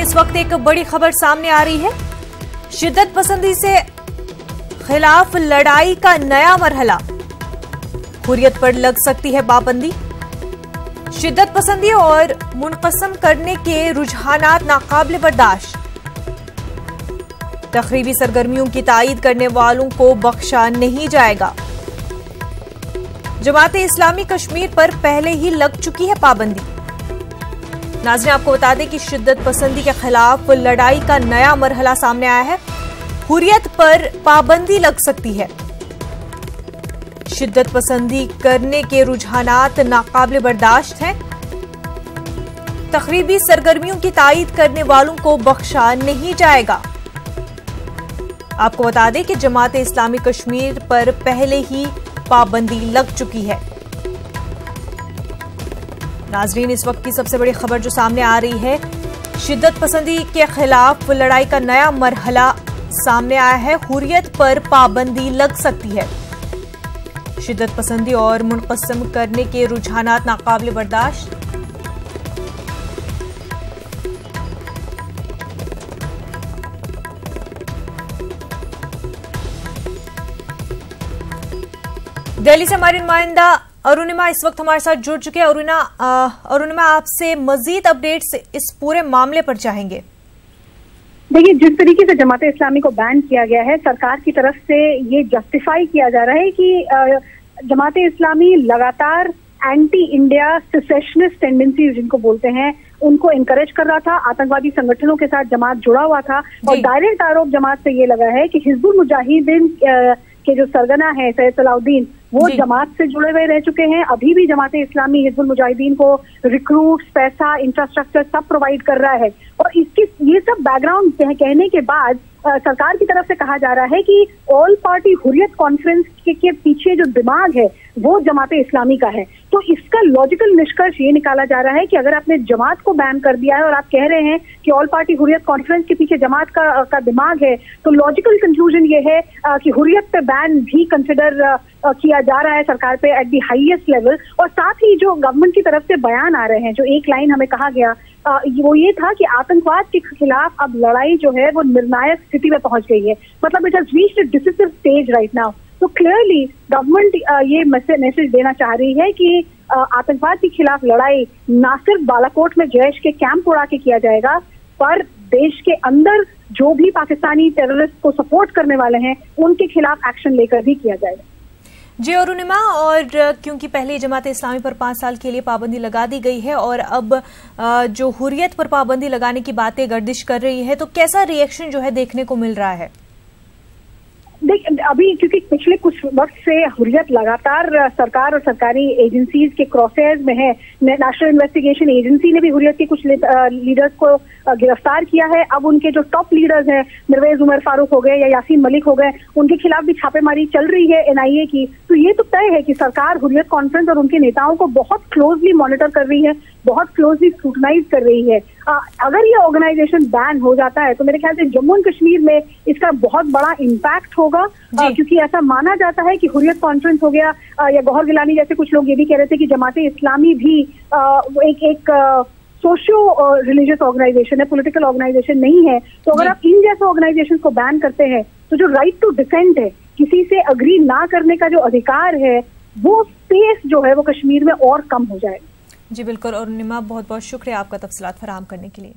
इस वक्त एक बड़ी खबर सामने आ रही है। शिद्दत पसंदी से खिलाफ लड़ाई का नया मरहला, हुर्रियत पर लग सकती है पाबंदी। शिद्दत पसंदी और मुनक़सम करने के रुझानात नाकाबिल बर्दाश्त। तखरीबी सरगर्मियों की तायीद करने वालों को बख्शा नहीं जाएगा। जमाते इस्लामी कश्मीर पर पहले ही लग चुकी है पाबंदी। नाज़रीन, आपको बता दें कि शिद्दत पसंदी के खिलाफ लड़ाई का नया मरहला सामने आया है। हुर्रियत पर पाबंदी लग सकती है। शिद्दत पसंदी करने के रुझानात नाकाबिल बर्दाश्त हैं। तखरीबी सरगर्मियों की तायीद करने वालों को बख्शा नहीं जाएगा। आपको बता दें कि जमाते इस्लामी कश्मीर पर पहले ही पाबंदी लग चुकी है। नाजरीन, इस वक्त की सबसे बड़ी खबर जो सामने आ रही है, शिद्दत पसंदी के खिलाफ लड़ाई का नया मरहला सामने आया है। हुर्रियत पर पाबंदी लग सकती है। शिद्दत पसंदी और मुनक़सम करने के रुझानात नाकाबिल बर्दाश्त। दिल्ली से हमारी नुमाइंदा अरुणिमा इस वक्त हमारे साथ जुड़ चुके हैं। अरुणिमा, आपसे मजीद अपडेट्स इस पूरे मामले पर चाहेंगे। देखिए, जिस तरीके से जमाते इस्लामी को बैन किया गया है, सरकार की तरफ से ये जस्टिफाई किया जा रहा है कि जमाते इस्लामी लगातार एंटी इंडिया सिसेशनिस्ट टेंडेंसीज जिनको बोलते हैं उनको इनकरेज कर रहा था। आतंकवादी संगठनों के साथ जमात जुड़ा हुआ था और डायरेक्ट आरोप जमात से ये लगा है कि हिजबुल मुजाहिदीन के जो सरगना है सैयद सलाउद्दीन, वो जमात से जुड़े हुए रह चुके हैं। अभी भी जमाते इस्लामी हिजबुल मुजाहिदीन को रिक्रूट्स, पैसा, इंफ्रास्ट्रक्चर सब प्रोवाइड कर रहा है। और इसकी ये सब बैकग्राउंड कहने के बाद सरकार की तरफ से कहा जा रहा है कि ऑल पार्टी हुर्रियत कॉन्फ्रेंस के पीछे जो दिमाग है वो जमाते इस्लामी का है। तो इसका लॉजिकल निष्कर्ष ये निकाला जा रहा है कि अगर आपने जमात को बैन कर दिया है और आप कह रहे हैं कि ऑल पार्टी हुर्रियत कॉन्फ्रेंस के पीछे जमात का दिमाग है, तो लॉजिकल कंक्लूजन ये है कि हुर्रियत पे बैन भी कंसिडर किया जा रहा है सरकार पे एट दी हाईएस्ट लेवल। और साथ ही जो गवर्नमेंट की तरफ से बयान आ रहे हैं, जो एक लाइन हमें कहा गया वो ये था कि आतंकवाद के खिलाफ अब लड़ाई जो है वो निर्णायक स्थिति में पहुंच गई है। मतलब it has reached a decisive stage right now. तो क्लियरली गवर्नमेंट ये मैसेज देना चाह रही है कि आतंकवाद के खिलाफ लड़ाई ना सिर्फ बालाकोट में जैश के कैंप उड़ा के किया जाएगा, पर देश के अंदर जो भी पाकिस्तानी टेररिस्ट को सपोर्ट करने वाले हैं उनके खिलाफ एक्शन लेकर भी किया जाएगा। जी अरुणिमा, और क्योंकि पहले जमात इस्लामी पर 5 साल के लिए पाबंदी लगा दी गई है और अब जो हुर्रियत पर पाबंदी लगाने की बातें गर्दिश कर रही है, तो कैसा रिएक्शन जो है देखने को मिल रहा है? अभी क्योंकि पिछले कुछ वक्त से हुर्रियत लगातार सरकार और सरकारी एजेंसीज के क्रॉसहेयर्स में है। नेशनल इन्वेस्टिगेशन एजेंसी ने भी हुर्रियत के कुछ लीडर्स को गिरफ्तार किया है। अब उनके जो टॉप लीडर्स हैं, मिर्वेज उमर फारूक हो गए या यासीन मलिक हो गए, उनके खिलाफ भी छापेमारी चल रही है एनआईए की। तो ये तो तय है कि सरकार हुर्रियत कॉन्फ्रेंस और उनके नेताओं को बहुत क्लोजली मॉनिटर कर रही है, बहुत क्लोजली स्क्रूटनाइज कर रही है। अगर ये ऑर्गेनाइजेशन बैन हो जाता है तो मेरे ख्याल से जम्मू एंड कश्मीर में इसका बहुत बड़ा इम्पैक्ट होगा, क्योंकि ऐसा माना जाता है कि हुर्रियत कॉन्फ्रेंस हो गया या गौहर गिलानी जैसे कुछ लोग ये भी कह रहे थे कि जमाते इस्लामी भी एक सोशियो रिलीजियस ऑर्गेनाइजेशन है, पॉलिटिकल ऑर्गेनाइजेशन नहीं है। तो अगर आप इन जैसे ऑर्गेनाइजेशन को बैन करते हैं तो जो राइट टू डिफेंड है, किसी से अग्री ना करने का जो अधिकार है, वो स्पेस जो है वो कश्मीर में और कम हो जाएगा। जी बिल्कुल अरुणिमा, बहुत बहुत शुक्रिया आपका तफसीलात फराहम करने के लिए।